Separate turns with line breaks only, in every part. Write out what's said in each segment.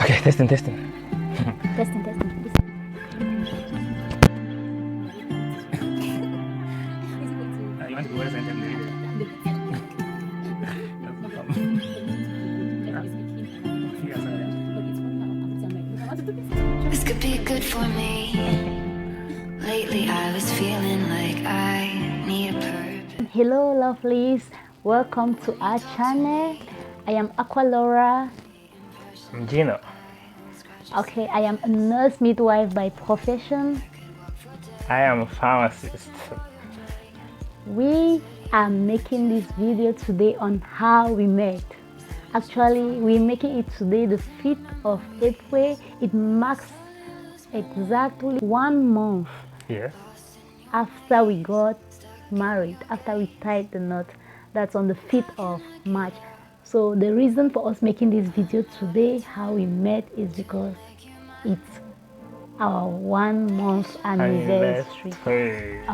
Okay, testing.
Testing.
You want to go and send
This could be good for me. Lately I was feeling like I need a purpose.
Hello lovelies, welcome to our channel. I am Aqualora.
I'm Gino.
Okay, I am a nurse midwife by profession.
I am a pharmacist.
We are making this video today on how we met. Actually, we're making it today the 5th of April. It marks exactly 1 month
Yes.
after we got married, after we tied the knot. That's on the 5th of March. So the reason for us making this video today, how we met, is because it's our 1 month anniversary.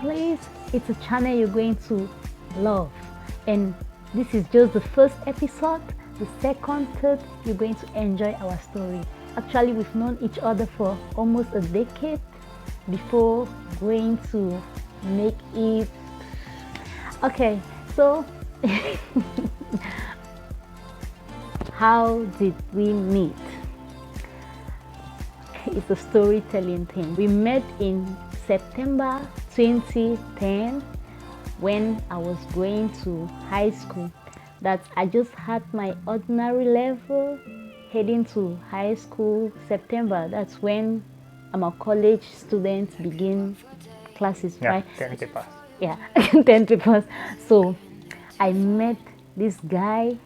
Please, it's a channel you're going to love, and this is just the first episode. The second, third, you're going to enjoy our story. Actually, we've known each other for almost a decade before going to make it. Okay, so how did we meet? It's a storytelling thing. We met in September 2010 when I was going to high school. I just had my ordinary level, heading to high school. September, that's when I'm a college student, begin classes,
Yeah,
right?
10 papers.
Yeah, 10 papers. So I met this guy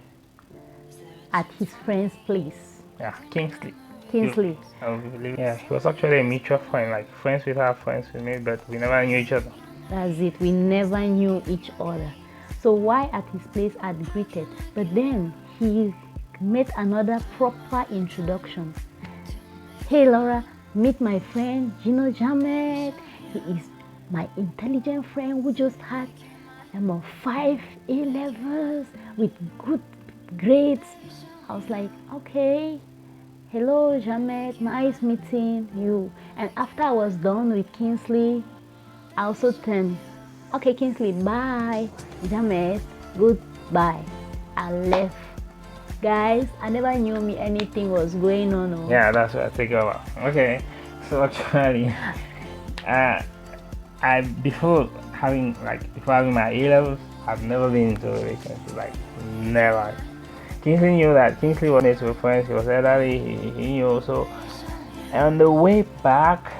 at his friend's place.
Yeah, Kingsley. Yeah, he was actually a mutual friend, like friends with her, friends with me, but we never knew each other.
That's it, we never knew each other. So why at his place I'd greeted, but then he made another proper introduction. Hey Laura, meet my friend Gino Jamet. He is my intelligent friend who just had 5 A-levels with good grades. I was like, okay, hello Jamet, nice meeting you. And after I was done with Kingsley, I also turned, okay Kingsley, bye. Jamet, goodbye. I left. Guys, I never knew anything was going on. Oh.
Yeah, that's what I think about. Okay, so actually, before having my A-levels, I've never been into a relationship, like never. Kingsley knew that. Kingsley was next to friends. He was elderly. He knew also. And on the way back,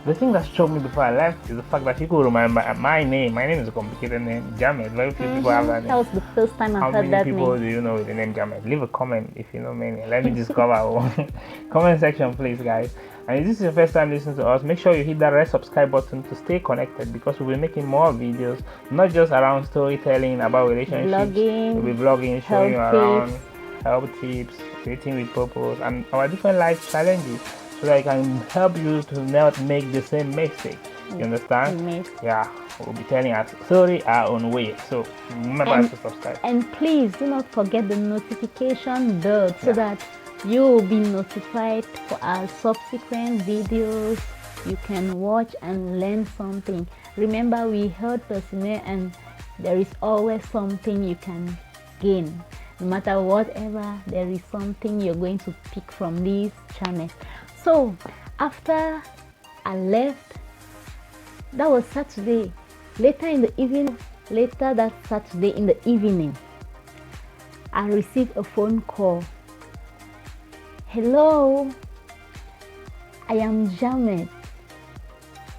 the thing that struck me before I left is the fact that he could remember my name. My name is a complicated name, Jamet. Very few people have that name.
That was the first time I heard that name.
How many people do you know with the name Jamet? Leave a comment if you know many. Let me discover one. Comment section, please, guys. And if this is your first time listening to us, make sure you hit that red subscribe button to stay connected, because we'll be making more videos, not just around storytelling about relationships.
Vlogging,
we'll be vlogging, showing you around health tips, dating with purpose, and our different life challenges, so that I can help you to not make the same mistake. You understand? Yeah, we'll be telling our story our own way. So remember to subscribe.
And please do not forget the notification bell, so that you will be notified for our subsequent videos. You can watch and learn something. Remember, we heard personnel, and there is always something you can gain. No matter whatever, there is something you're going to pick from these channels. So after I left, that was Saturday. Later that Saturday in the evening, I received a phone call. Hello, I am Jamet.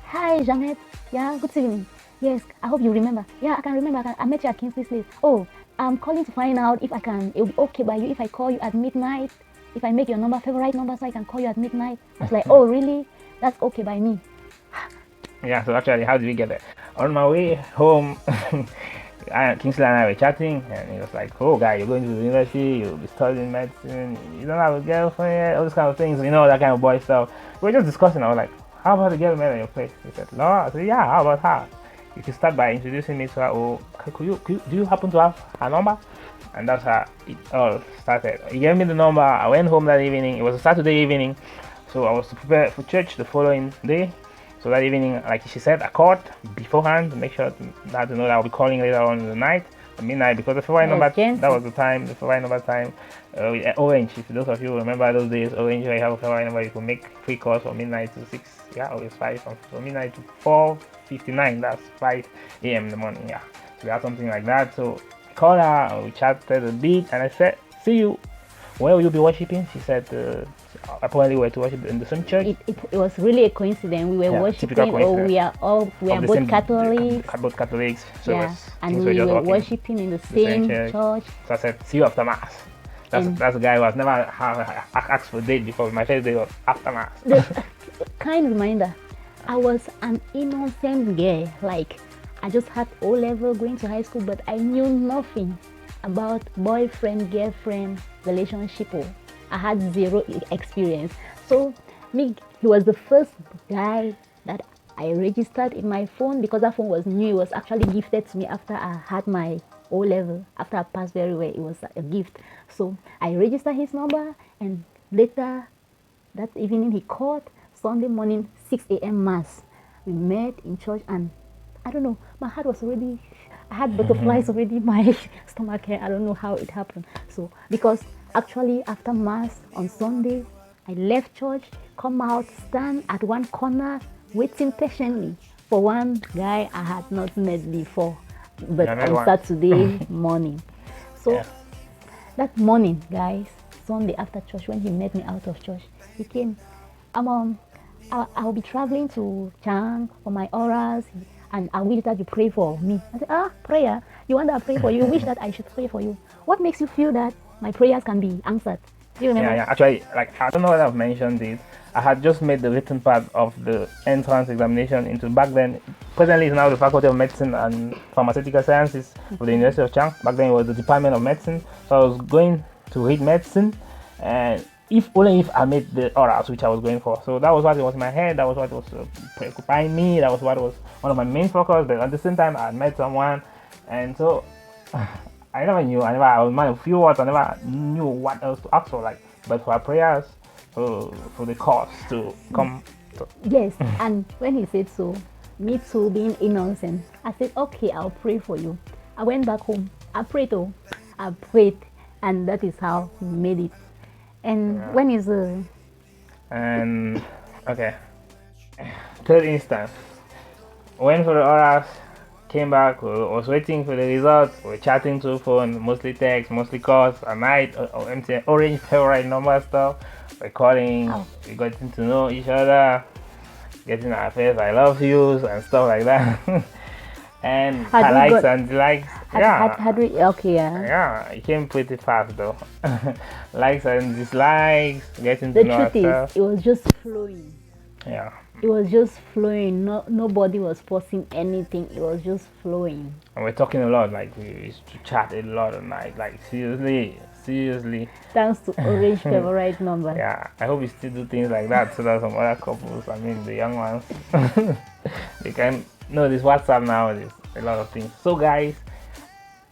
Hi Jamet. Yeah, good evening. Yes, I hope you remember. Yeah, I can remember. I met you at Kingsley's place. Oh, I'm calling to find out if it will be okay by you if I call you at midnight. If I make your favorite number, so I can call you at midnight. I was like, oh really? That's okay by me.
Yeah, so actually, how did we get there? On my way home, Kingsley and I were chatting, and he was like, oh guy, you're going to the university, you'll be studying medicine, you don't have a girlfriend yet, all those kind of things, that kind of boy stuff. We were just discussing. I was like, how about the girl met at your place? He said, no. I said, yeah, how about her? You can start by introducing me to her. Oh, do you happen to have her number? and that's how it all started. He gave me the number. I went home that evening. It was a Saturday evening, so I was to prepare for church the following day. So that evening, like she said, I called beforehand to make sure to know that I'll be calling later on in the night, at midnight, because the February number, that was the time, the February number time, with Orange. If those of you remember those days, Orange, where you have a February number, you could make free calls from midnight to 6, yeah, or it's 5, from midnight to 4:59, that's 5 a.m. in the morning, yeah. So we had something like that. So I called her, we chatted a bit, and I said, see you. Where will you be worshiping? She said, apparently we were to worship in the same church.
It was really a coincidence. We were worshiping, or we are both Catholics.
Both Catholics. So
yeah, and we were worshiping in the same church. So
I said, see you after Mass. That's a guy who has never asked for a date before. My first date was after Mass.
Kind reminder, I was an innocent girl. Like, I just had O-level going to high school, but I knew nothing about boyfriend, girlfriend, relationship. I had zero experience. So he was the first guy that I registered in my phone, because that phone was new. It was actually gifted to me after I had my O-level. After I passed very well, it was a gift. So I registered his number, and later that evening he called. Sunday morning, 6 a.m. Mass. We met in church, and I don't know, my heart was already, I had butterflies already in my stomach here. I don't know how it happened. So, because actually after Mass on Sunday, I left church, come out, stand at one corner, waiting patiently for one guy I had not met before, but on Saturday morning. So that morning, guys, Sunday after church, when he met me out of church, he came, I'll be traveling to Chang for my orals, and I wish that you pray for me. I said, prayer? You want that I pray for you? You wish that I should pray for you? What makes you feel that my prayers can be answered? Do you remember?
Yeah. Actually, like, I don't know whether I've mentioned this. I had just made the written part of the entrance examination into, back then, presently it's now the Faculty of Medicine and Pharmaceutical Sciences of the University of Chang. Back then it was the Department of Medicine. So I was going to read medicine, and only if I made the orals, which I was going for. So that was what was in my head. That was what was preoccupying me. That was what was one of my main focus. But at the same time, I had met someone, and so I never knew. I was man of few words. I never knew what else to ask for. Like, but for our prayers, for the cause to come.
Yes, and when he said so, me too, being innocent, I said, okay, I'll pray for you. I went back home. I prayed, and that is how he made it. And when is
and okay, third instance, went for the orals, came back, was waiting for the results. We were chatting through phone, mostly text, mostly calls at night, or MTN Orange favorite number stuff. We're calling, we getting to know each other, getting our face I love yous and stuff like that. And likes and dislikes. Yeah, it came pretty fast though. Likes and dislikes, getting to know ourselves.
The truth is, it was just flowing.
Yeah.
It was just flowing. Nobody was forcing anything. It was just flowing.
And we're talking a lot. Like, we used to chat a lot at night. Like, seriously.
Thanks to Orange favorite number.
Yeah, I hope we still do things like that, so that some other couples, I mean the young ones, they can know this WhatsApp now. There's a lot of things. So guys,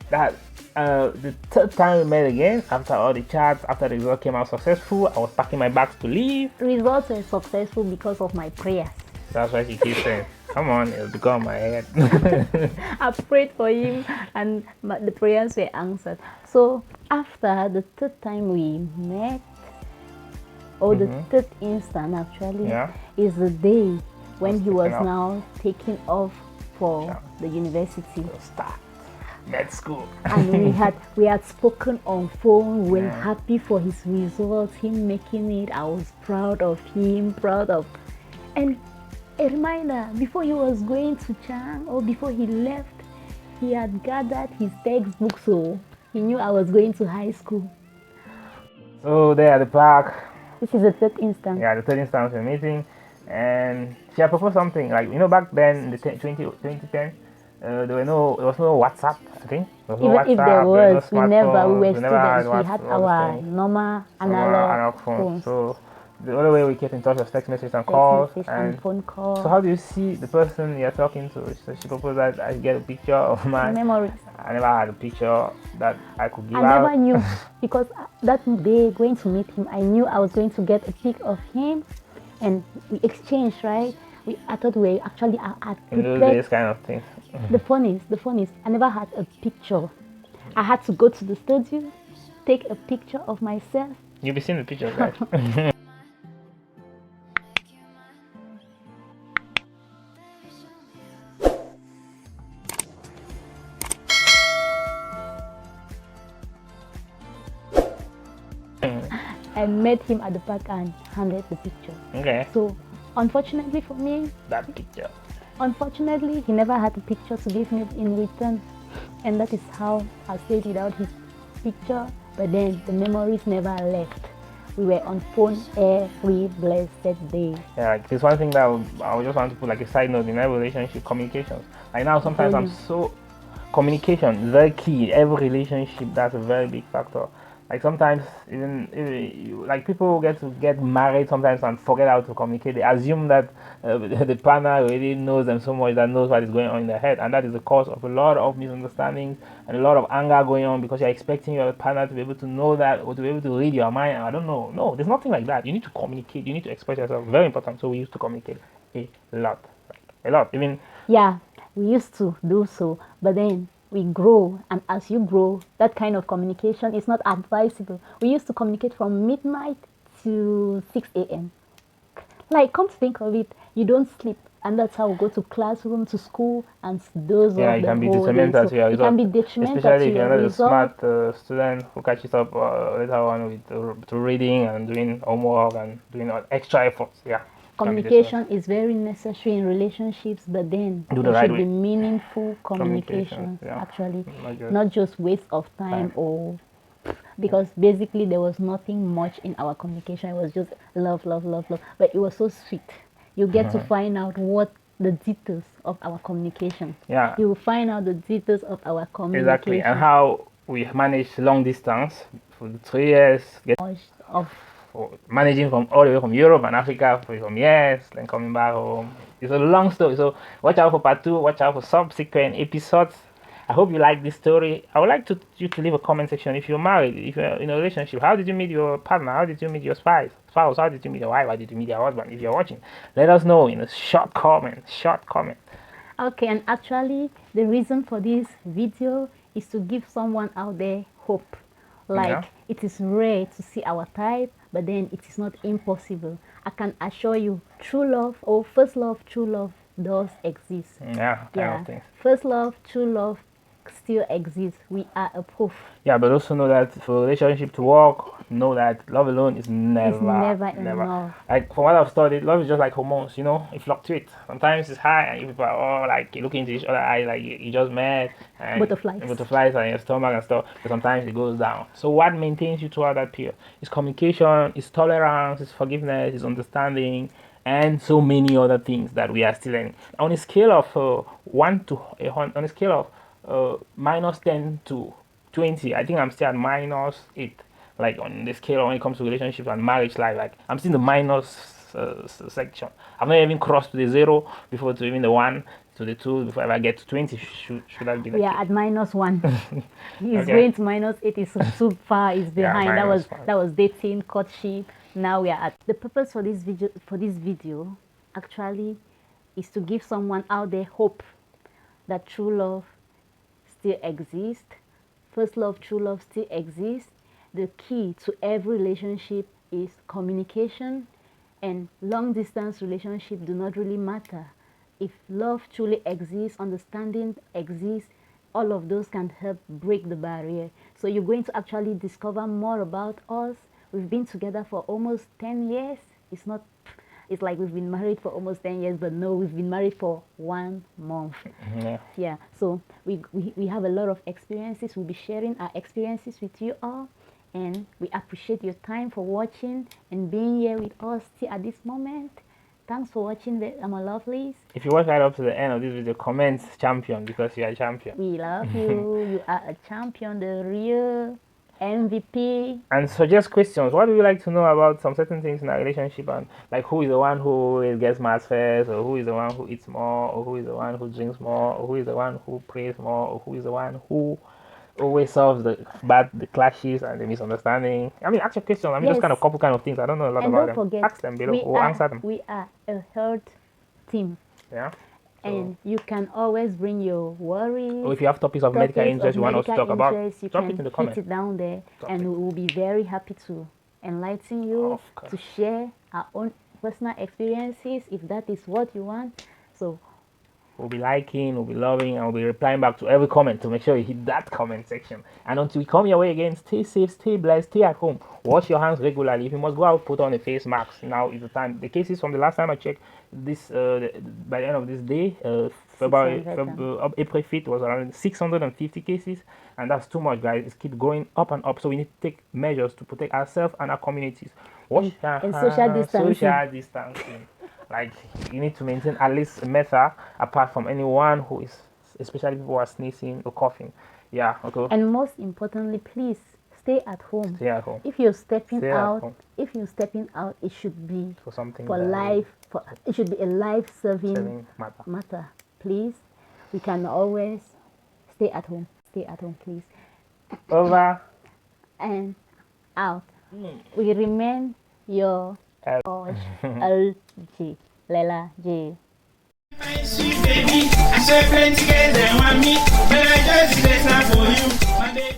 that the third time we met again, after all the chats, after the result came out successful, I was packing my bags to leave.
Results were successful because of my prayers.
That's why she keeps saying, come on, it'll become my head.
I prayed for him, and the prayers were answered. So after the third time we met, or the third instant actually, is the day when he was now taking off for the university.
Start med school.
And we had spoken on phone. We were happy for his results, him making it. I was proud of him, and a reminder, before he was going to Chang, or before he left, he had gathered his textbooks, so he knew I was going to high school.
So there at the park.
This is the third instance.
Yeah, the third instance we're meeting, and she had proposed something, like, back then in the 2010, there was no WhatsApp, I think.
Even if there was, we were students. We had our normal analog
phone. So the other way we keep in touch is text message and
Text
calls.
message
And
and phone call.
so how do you see the person you're talking to? So she proposed that I get a picture of mine.
Memories.
I never had a picture that I could give
I
out.
never knew because that day going to meet him, I knew I was going to get a pic of him, and we exchanged, right? I thought we actually had
In those
prepared.
days, kind of things.
The phone is, I never had a picture. I had to go to the studio, take a picture of myself.
You'll be seeing the pictures, right?
I met him at the park and handed the picture.
Okay.
So, unfortunately for me,
That picture.
unfortunately, he never had a picture to give me in return, and that is how I stayed without his picture. But then the memories never left. We were on phone every blessed day.
Yeah, like there's one thing that I would just want to put like a side note in every relationship: communications. Like now, sometimes I'm so communication is very key. Every relationship, that's a very big factor. Like sometimes even like people get married sometimes and forget how to communicate. They assume that the partner already knows them so much that knows what is going on in their head, and that is the cause of a lot of misunderstandings and a lot of anger going on because you're expecting your partner to be able to know that or to be able to read your mind. I don't know. No, there's nothing like that. You need to communicate. You need to express yourself. Very important. So we used to communicate a lot, a lot. Even
Yeah, we used to do so, but then we grow, and as you grow, that kind of communication is not advisable. We used to communicate from midnight to 6 a.m. Like, come to think of it, you don't sleep, and that's how we go to classroom, to school, and doze
yeah,
off
it
the
can be
whole day.
detrimental
So
to your
it can
result,
be detrimental
especially
to
if you're
your
not a
result.
smart student who catches up later on with to reading and doing homework and doing extra efforts. Yeah, it can be detrimental.
Communication is very necessary in relationships, but then
Do the
there
right
should
way.
be meaningful
Communication,
communications,
yeah,
actually,
not just
not just waste of time
time.
or because basically there was nothing much in our communication. It was just love, love, love, love. But it was so sweet. You get to find out what the details of our communication.
Yeah,
You will find out the details of our
exactly. And
communication.
how we manage long distance for the 3 years,
Of
managing from all the way from Europe and Africa for some years, then coming back home. It's a long story. So watch out for part 2. Watch out for subsequent episodes. I hope you like this story. I would like you to leave a comment section if you're married, if you're in a relationship. How did you meet your partner? How did you meet your spouse? How did you meet your wife? How did you meet your husband? If you're watching, let us know in a short comment.
okay, and actually the reason for this video is to give someone out there hope.
Yeah.
Like, it is rare to see our type, but then it is not impossible. I can assure you, true love or first love, true love does exist.
Yeah, kind of things.
First love, true love still exists. We are a proof.
Yeah, but also know that for a relationship to work, know that love alone is
It's never enough.
Like from what I've studied, love is just like hormones. It fluctuates. Sometimes it's high, and you people are all like looking into each other eye, like you just met, and butterflies and your stomach and stuff. But sometimes it goes down. So what maintains you throughout that period is communication, is tolerance, is forgiveness, is understanding, and so many other things that we are still learning. On a scale of 1 to 100, on a scale of minus 10 to 20, I think I'm still at minus 8. Like on the scale when it comes to relationships and marriage life, like I'm still in the minus section. I've not even crossed to the 0 before to even the 1 to the 2 before I ever get to 20. Should that be the
We
case?
are at -1. He's
Okay.
going to -8. It's too far. It's
Yeah,
behind.
-1.
That was dating, courtship. Now we are at the purpose for this video actually is to give someone out there hope that true love still exists. First love, true love still exists. The key to every relationship is communication, and long distance relationship do not really matter. If love truly exists, understanding exists, all of those can help break the barrier. So you're going to actually discover more about us. We've been together for almost 10 years. It's like we've been married for almost 10 years, but no, we've been married for 1 month. Yeah, so we have a lot of experiences. We'll be sharing our experiences with you all, and we appreciate your time for watching and being here with us till at this moment. Thanks for watching the my lovelies.
If you watch right up to the end of this video, comment champion because you are a champion.
We love you. You are a champion, the real MVP.
And suggest questions. What do you like to know about some certain things in a relationship? And like, who is the one who always gets mad first, or who is the one who eats more, or who is the one who drinks more, or who is the one who prays more, or who is the one who always solves the clashes and the misunderstanding. I mean, ask your questions. I mean, those
Yes.
kind of couple kind of things. I don't know a lot
And
about
don't
them.
forget,
Ask them below. We'll answer them.
we are a health team.
Yeah.
And you can always bring your worries.
Or if you have topics of medical interest you want us to talk about,
you
drop
can
it in the
hit
comments.
it down there, and we will be very happy to enlighten you,
Of course.
to share our own personal experiences if that is what you want. So
We'll be liking, we'll be loving, and we'll be replying back to every comment to make sure you hit that comment section. And until we come your way again, stay safe, stay blessed, stay at home. Wash your hands regularly. If you must go out, put on a face mask. Now is the time. The cases from the last time I checked, this by the end of this day, April 5th was around 650 cases, and that's too much, guys. It's keep going up and up. So we need to take measures to protect ourselves and our communities. Wash your hands,
social distancing.
social distancing. Like, you need to maintain at least a meter apart from anyone who is, especially people who are sneezing or coughing. Yeah, okay.
And most importantly, please stay at home.
Stay at home.
If you're stepping
Stay at home.
out, it should be
For something
for
that
life. It should be a life-saving
saving matter.
matter. Please, we can always stay at home. Stay at home, please.
Over
And out. We remain your LG, Lela J.
My sweet baby, I saw plenty girls that want me, but I just let her for you, my baby.